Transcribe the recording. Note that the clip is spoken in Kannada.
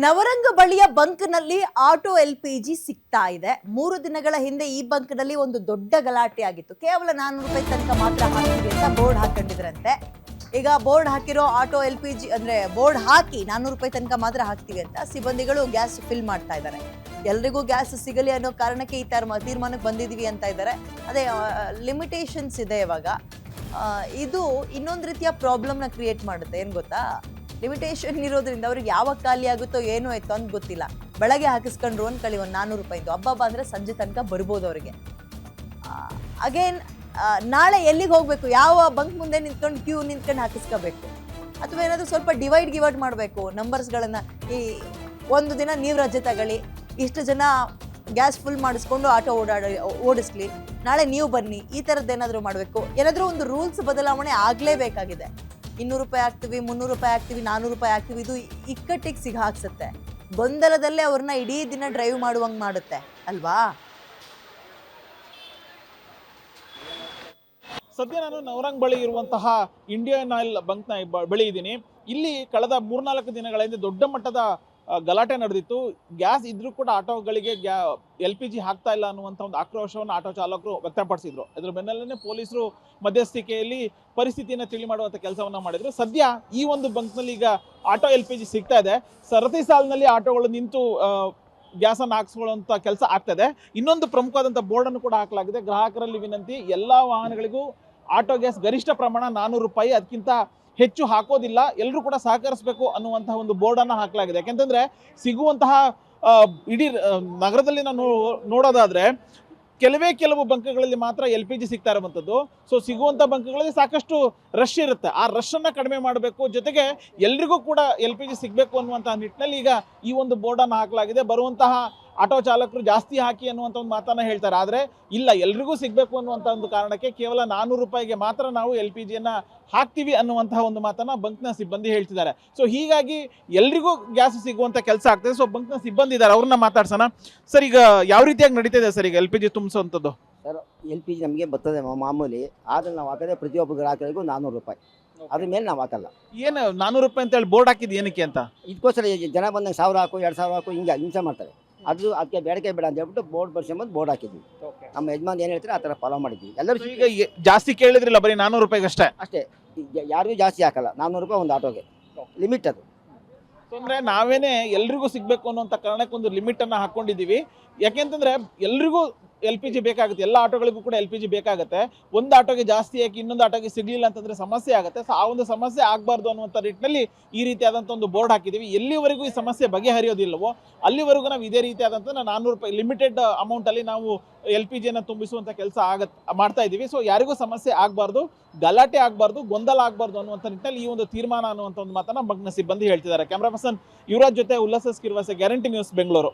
ನವರಂಗ ಬಳಿಯ ಬಂಕ್ನಲ್ಲಿ ಆಟೋ LPG ಸಿಗ್ತಾ ಇದೆ. 3 ದಿನಗಳ ಹಿಂದೆ ಈ ಬಂಕ್ನಲ್ಲಿ ಒಂದು ದೊಡ್ಡ ಗಲಾಟೆ ಆಗಿತ್ತು. ಕೇವಲ 400 ರೂಪಾಯಿ ತನಕ ಮಾತ್ರ ಹಾಕ್ತೀವಿ ಅಂತ ಬೋರ್ಡ್ ಹಾಕೊಂಡಿದ್ರಂತೆ. ಈಗ ಬೋರ್ಡ್ ಹಾಕಿರೋ ಆಟೋ LPG ಅಂದ್ರೆ ಬೋರ್ಡ್ ಹಾಕಿ 400 ರೂಪಾಯಿ ತನಕ ಮಾತ್ರ ಹಾಕ್ತೀವಿ ಅಂತ ಸಿಬ್ಬಂದಿಗಳು ಗ್ಯಾಸ್ ಫಿಲ್ ಮಾಡ್ತಾ ಇದ್ದಾರೆ. ಎಲ್ರಿಗೂ ಗ್ಯಾಸ್ ಸಿಗಲಿ ಅನ್ನೋ ಕಾರಣಕ್ಕೆ ಈ ತೀರ್ಮಾನಕ್ಕೆ ಬಂದಿದ್ದೀವಿ ಅಂತ ಇದ್ದಾರೆ. ಅದೇ ಲಿಮಿಟೇಷನ್ಸ್ ಇದೆ ಇವಾಗ. ಇದು ಇನ್ನೊಂದು ರೀತಿಯ ಪ್ರಾಬ್ಲಮ್ನ ಕ್ರಿಯೇಟ್ ಮಾಡುತ್ತೆ. ಏನು ಗೊತ್ತಾ, ಲಿಮಿಟೇಷನ್ ಇರೋದ್ರಿಂದ ಅವ್ರಿಗೆ ಯಾವಾಗ ಖಾಲಿ ಆಗುತ್ತೋ ಏನೋ ಆಯ್ತು ಅಂತ ಗೊತ್ತಿಲ್ಲ. ಬೆಳಗ್ಗೆ ಹಾಕಿಸ್ಕೊಂಡ್ರು ಅಂದ್ಕೊಳ್ಳಿ ಒಂದು 400 ರೂಪಾಯಿದು, ಹಬ್ಬ ಅಂದರೆ ಸಂಜೆ ತನಕ ಬರ್ಬೋದು ಅವರಿಗೆ. ಅಗೇನ್ ನಾಳೆ ಎಲ್ಲಿಗೆ ಹೋಗಬೇಕು, ಯಾವ ಬಂಕ್ ಮುಂದೆ ನಿಂತ್ಕೊಂಡು ಕ್ಯೂ ನಿಂತ್ಕೊಂಡು ಹಾಕಿಸ್ಕೋಬೇಕು, ಅಥವಾ ಏನಾದರೂ ಸ್ವಲ್ಪ ಡಿವೈಡ್ ಮಾಡಬೇಕು ನಂಬರ್ಸ್ಗಳನ್ನು. ಈ ಒಂದು ದಿನ ನೀವು ರಜೆ ತಗೊಳ್ಳಿ, ಇಷ್ಟು ಜನ ಗ್ಯಾಸ್ ಫುಲ್ ಮಾಡಿಸ್ಕೊಂಡು ಆಟೋ ಓಡಿಸ್ಲಿ, ನಾಳೆ ನೀವು ಬನ್ನಿ, ಈ ಥರದ್ದು ಏನಾದರೂ ಮಾಡಬೇಕು. ಏನಾದರೂ ಒಂದು ರೂಲ್ಸ್ ಬದಲಾವಣೆ ಆಗಲೇಬೇಕಾಗಿದೆ. 200 ರೂಪಾಯಿ ಹಾಕ್ತೀವಿ, 300 ರೂಪಾಯಿ ಹಾಕ್ತೀವಿ, 400 ರೂಪಾಯಿ ಹಾಕ್ತೀವಿ, ಇದು ಇಕ್ಕಟ್ಟಿಗೆ ಸಿಗಾಕ್ಸುತ್ತೆ. ಗೊಂದಲದಲ್ಲೇ ಅವ್ರನ್ನ ಇಡೀ ದಿನ ಡ್ರೈವ್ ಮಾಡುವಂಗೆ ಮಾಡುತ್ತೆ ಅಲ್ವಾ. ಸದ್ಯ ನಾನು ನವರಂಗ್ ಬಳಿ ಇರುವಂತಹ ಇಂಡಿಯನ್ ಆಯಿಲ್ ಬಂಕ್ನ ಬಳಿ ಇದ್ದೀನಿ. ಇಲ್ಲಿ ಕಳೆದ 3-4 ದಿನಗಳ ಹಿಂದೆ ದೊಡ್ಡ ಮಟ್ಟದ ಗಲಾಟೆ ನಡೆದಿತ್ತು. ಗ್ಯಾಸ್ ಇದ್ರೂ ಕೂಡ ಆಟೋಗಳಿಗೆ LPG ಹಾಕ್ತಾ ಇಲ್ಲ ಅನ್ನುವಂಥ ಒಂದು ಆಕ್ರೋಶವನ್ನು ಆಟೋ ಚಾಲಕರು ವ್ಯಕ್ತಪಡಿಸಿದ್ರು. ಇದರ ಬೆನ್ನಲ್ಲೇ ಪೊಲೀಸರು ಮಧ್ಯಸ್ಥಿಕೆಯಲ್ಲಿ ಪರಿಸ್ಥಿತಿಯನ್ನು ತಿಳಿ ಮಾಡುವಂಥ ಕೆಲಸವನ್ನು ಮಾಡಿದ್ರು. ಸದ್ಯ ಈ ಒಂದು ಬಂಕ್ನಲ್ಲಿ ಈಗ ಆಟೋ LPG ಸಿಗ್ತಾ ಇದೆ. ಸರತಿ ಸಾಲಿನಲ್ಲಿ ಆಟೋಗಳು ನಿಂತು ಗ್ಯಾಸನ್ನು ಹಾಕ್ಸ್ಕೊಳ್ಳುವಂಥ ಕೆಲಸ ಆಗ್ತದೆ. ಇನ್ನೊಂದು ಪ್ರಮುಖವಾದಂಥ ಬೋರ್ಡನ್ನು ಕೂಡ ಹಾಕಲಾಗಿದೆ. ಗ್ರಾಹಕರಲ್ಲಿ ವಿನಂತಿ, ಎಲ್ಲ ವಾಹನಗಳಿಗೂ ಆಟೋ ಗ್ಯಾಸ್ ಗರಿಷ್ಠ ಪ್ರಮಾಣ 400 ರೂಪಾಯಿ, ಅದಕ್ಕಿಂತ ಹೆಚ್ಚು ಹಾಕೋದಿಲ್ಲ, ಎಲ್ಲರೂ ಕೂಡ ಸಹಕರಿಸಬೇಕು ಅನ್ನುವಂತಹ ಒಂದು ಬೋರ್ಡನ್ನು ಹಾಕಲಾಗಿದೆ. ಯಾಕೆಂತಂದ್ರೆ ಸಿಗುವಂತಹ ಇಡೀ ನಗರದಲ್ಲಿ ನಾವು ನೋಡೋದಾದ್ರೆ ಕೆಲವು ಬಂಕ್ಗಳಲ್ಲಿ ಮಾತ್ರ LPG ಸಿಗ್ತಾ ಇರುವಂಥದ್ದು. ಸೊ ಸಿಗುವಂಥ ಬಂಕ್ಗಳಲ್ಲಿ ಸಾಕಷ್ಟು ರಶ್ ಇರುತ್ತೆ. ಆ ರಶನ್ನು ಕಡಿಮೆ ಮಾಡಬೇಕು, ಜೊತೆಗೆ ಎಲ್ರಿಗೂ ಕೂಡ LPG ಸಿಗಬೇಕು ಅನ್ನುವಂತಹ ನಿಟ್ಟಿನಲ್ಲಿ ಈಗ ಈ ಒಂದು ಬೋರ್ಡನ್ನು ಹಾಕಲಾಗಿದೆ. ಬರುವಂತಹ ಆಟೋ ಚಾಲಕರು ಜಾಸ್ತಿ ಹಾಕಿ ಅನ್ನುವಂಥ ಒಂದು ಮಾತನ್ನು ಹೇಳ್ತಾರೆ. ಆದರೆ ಇಲ್ಲ, ಎಲ್ರಿಗೂ ಸಿಗಬೇಕು ಅನ್ನುವಂಥ ಒಂದು ಕಾರಣಕ್ಕೆ ಕೇವಲ 400 ರೂಪಾಯಿಗೆ ಮಾತ್ರ ನಾವು LPGಯನ್ನು ಹಾಕ್ತೀವಿ ಅನ್ನುವಂತಹ ಒಂದು ಮಾತನ್ನು ಬಂಕ್ನ ಸಿಬ್ಬಂದಿ ಹೇಳ್ತಿದ್ದಾರೆ. ಸೊ ಹೀಗಾಗಿ ಎಲ್ರಿಗೂ ಗ್ಯಾಸ್ ಸಿಗುವಂಥ ಕೆಲಸ ಆಗ್ತದೆ. ಸೊ ಬಂಕ್ನ ಸಿಬ್ಬಂದಿ ಇದ್ದಾರೆ, ಅವ್ರನ್ನ ಮಾತಾಡ್ಸೋಣ. ಸರ್, ಈಗ ಯಾವ ರೀತಿಯಾಗಿ ನಡೀತಿದೆ ಸರ್ ಈಗ LPG ತುಂಬಿಸುವಂಥದ್ದು? ಸರ್, LPG ನಮಗೆ ಬರ್ತದೆ ಮಾಮೂಲಿ, ಆದರೆ ನಾವು ಹಾಕೋದೇ ಪ್ರತಿಯೊಬ್ಬ ಗ್ರಾಹಕರಿಗೂ 400 ರೂಪಾಯಿ. ಅದ್ರ ಮೇಲೆ ನಾವು ಹಾಕಲ್ಲ. ಏನು 400 ರೂಪಾಯಿ ಅಂತ ಹೇಳಿ ಬೋರ್ಡ್ ಹಾಕಿದ್ದು ಏನಕ್ಕೆ ಅಂತ? ಇದಕ್ಕೋಸ್ಕರ ಜನ ಬಂದಾಗ 1000 ಹಾಕು, 2000 ಹಾಕು, ಹಿಂಗೆ ಹಿಂಸೆ ಮಾಡ್ತಾರೆ. ಅದಕ್ಕೆ ಬೇಡಿಕೆ ಬೇಡ ಅಂತ ಹೇಳ್ಬಿಟ್ಟು ಬೋರ್ಡ್ ಹಾಕಿದ್ವಿ. ನಮ್ಮ ಯಜಮಾನ್ ಏನು ಹೇಳ್ತಾರೆ ಆ ಥರ ಫಾಲೋ ಮಾಡಿದ್ವಿ. ಎಲ್ಲರೂ ಈಗ ಜಾಸ್ತಿ ಕೇಳಿದ್ರಿಲ್ಲ, ಬರೀ 400 ರೂಪಾಯಿಗೆ ಅಷ್ಟೇ. ಯಾರಿಗೂ ಜಾಸ್ತಿ ಹಾಕಲ್ಲ. 400 ರೂಪಾಯಿ ಒಂದು ಆಟೋಗೆ ಲಿಮಿಟ್ ಅದು. ಅಂದರೆ ನಾವೇನೇ ಎಲ್ರಿಗೂ ಸಿಗಬೇಕು ಅನ್ನೋಂಥ ಕಾರಣಕ್ಕೊಂದು ಲಿಮಿಟನ್ನು ಹಾಕ್ಕೊಂಡಿದ್ದೀವಿ. ಯಾಕೆಂತಂದರೆ ಎಲ್ರಿಗೂ LPG ಬೇಕಾಗುತ್ತೆ, ಎಲ್ಲ ಆಟೋಗಳಿಗೂ ಕೂಡ LPG ಬೇಕಾಗುತ್ತೆ. ಒಂದು ಆಟೋಗೆ ಜಾಸ್ತಿ ಹಾಕಿ ಇನ್ನೊಂದು ಆಟೋಗೆ ಸಿಗಲಿಲ್ಲ ಅಂತಂದರೆ ಸಮಸ್ಯೆ ಆಗುತ್ತೆ. ಸೊ ಆ ಒಂದು ಸಮಸ್ಯೆ ಆಗಬಾರ್ದು ಅನ್ನುವಂಥ ನಿಟ್ಟಿನಲ್ಲಿ ಈ ರೀತಿಯಾದಂಥ ಒಂದು ಬೋರ್ಡ್ ಹಾಕಿದ್ದೀವಿ. ಎಲ್ಲಿವರೆಗೂ ಈ ಸಮಸ್ಯೆ ಬಗೆಹರಿಯೋದಿಲ್ಲವೋ ಅಲ್ಲಿವರೆಗೂ ನಾವು ಇದೇ ರೀತಿಯಾದಂಥ 400 ರೂಪಾಯಿ ಲಿಮಿಟೆಡ್ ಅಮೌಂಟಲ್ಲಿ ನಾವು LPGಯನ್ನು ತುಂಬಿಸುವಂಥ ಕೆಲಸ ಮಾಡ್ತಾ ಇದ್ದೀವಿ. ಸೊ ಯಾರಿಗೂ ಸಮಸ್ಯೆ ಆಗಬಾರ್ದು, ಗಲಾಟೆ ಆಗಬಾರ್ದು, ಗೊಂದಲ ಆಗಬಾರ್ದು ಅನ್ನುವಂಥ ನಿಟ್ಟಿನಲ್ಲಿ ಈ ಒಂದು ತೀರ್ಮಾನ ಅನ್ನುವಂಥ ಒಂದು ಮಾತನ್ನು ಬಂಕ್ನ ಸಿಬ್ಬಂದಿ ಹೇಳ್ತಿದ್ದಾರೆ. ಕ್ಯಾಮ್ರಾ ಪರ್ಸನ್ ಯುವರಾಜ್ ಜೊತೆ ಉಲ್ಲಾಸ ಸ್ಕಿರ್ವಾಸೆ, ಗ್ಯಾರಂಟಿ ನ್ಯೂಸ್, ಬೆಂಗಳೂರು.